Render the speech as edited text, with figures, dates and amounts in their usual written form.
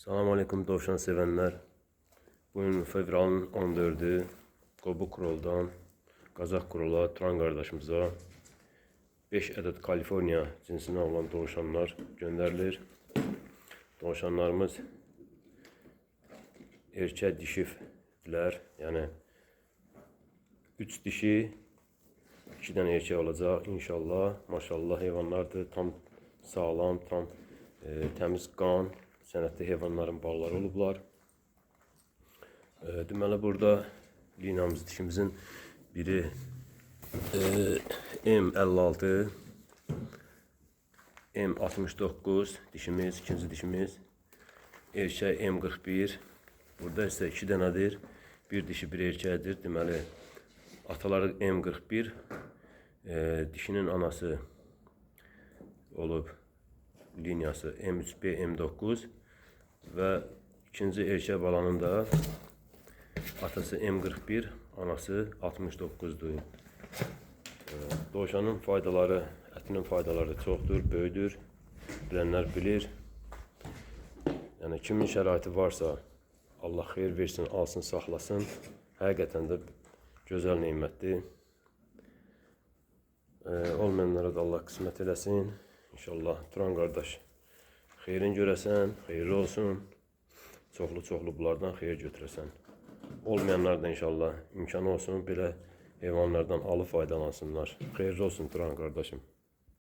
Salam aleyküm dovşan sevenler. Bugün fevralın 14'ü Qobu Kroldan Qazaq Krola Turan qardaşımıza 5 ədəd Kaliforniya cinsindən olan dovşanlar göndərilir. Dovşanlarımız erkək dişidirlər. Yəni 3 dişi, 2 dənə erkək olacaq inşallah. Maşallah heyvanlardır. Tam sağlam, tam təmiz qan, sənətli heyvanların balaları olublar. Deməli burada linamız dişimizin biri M56, M69 dişimiz, ikinci dişimiz. Erkək M41. Burada isə 2 dənədir. Bir dişi, bir erkəkdir. Deməli ataları M41. Dişinin anası olub liniyası M3B, M9 və ikinci erkək balanın da atası M41, anası 69'dur. Dovşanın faydaları, ətinin faydaları çoxdur, böyüdür. Bilənlər bilir. Yəni kimin şəraiti varsa Allah xeyir versin, alsın, saxlasın. Həqiqətən də gözəl nemətdir. Olmayanlara da Allah qismət eləsin. İnşallah Turan qardaş xeyrin görəsən, xeyirli olsun. Çoxlu bunlardan xeyir götürəsən. Olmayanlar da inşallah imkanı olsun, belə heyvanlardan alıp faydalansınlar. Xeyirli olsun Turan qardaşım.